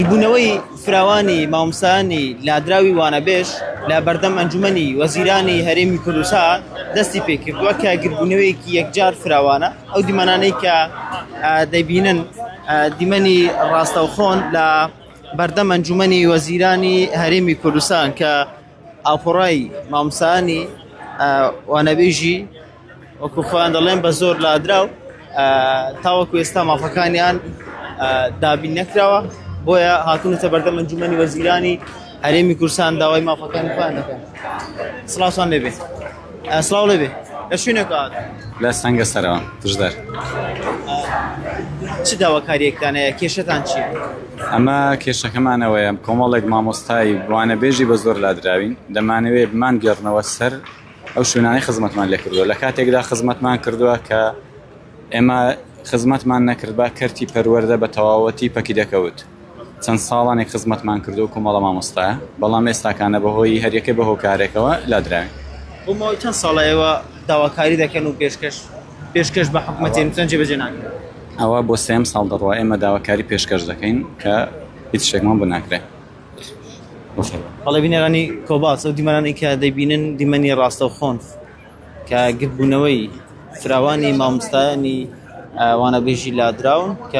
گربوونەوەی فراوانی مامۆستایانی لادراوی وانەبێژ لە بەردەم ئەنجومەنی وەزیرانی هەرێمی کوردستان دەستی پێکردووە کە گربوونەوەیەکی یەکجار فراوانە ئەو دیمەنانەی کە دەیبینن دیمەنی ڕاستەوخۆن لە بەردەم ئەنجومەنی وەزیرانی هەرێمی کوردستان کە ئاپۆڕای مامۆستایانی وانەبێژی وەکو خۆیان دەڵێن بە زۆر لادراو تاوەکو ئێستا مافەکانیان دابین نەکراوە بۆیە هاتوونەتە بەردەم ئەنجومەنی وەزیرانی هەرێمی کوردستان داوای مافەکانی خۆیان دەکەن. سڵاوتان لێبێ. سڵاو لێبێ. لە شوێنێک هات لە سەنگە سەرەوە دژدەر. چ داواکاریەکتان هەیە؟ کێشەتان چییە؟ ئەمە کێشەکەمانەوەیە کۆمەڵێک مامۆستای وانەبێژی بە زۆر لادراوین دەمانەوێت بمان گێڕنەوە سەر ئەو شوێنانەی خزمەتمان لێ کردووە لە کاتێکدا خزمەتمان کردووە کە ئێمە خزمەتمان نەکردبا کەرتی پەروەردە بە تەواوەتی پەکی دەکەوت. چەند ساڵانی خزمەتمان کردو و کۆمەڵە مامۆستایە بەڵام ئێستاکانە بەهۆی هەریەکە بە هۆکارێکەوە لادراوین. بۆ ماوەی چەند ساڵایەوە داواکاری دەکەن و پێشکەش بە حکوومەتی هێرمچەند جێبەجێ ناکرێت؟ ئەوە بۆ 3 ساڵ دەڕوا ئێمە داواکاری پێشکەش دەکەین کە هیچ شتێکمان بۆ ناکرێت. بەڵێ بینەرانی کۆباس ئەو دیمەنانی کە دەیبینن دیمەنی ڕاستەوخۆن کە گربوونەوەی فراوانی مامۆستایانی وانەبێژی لادراون کە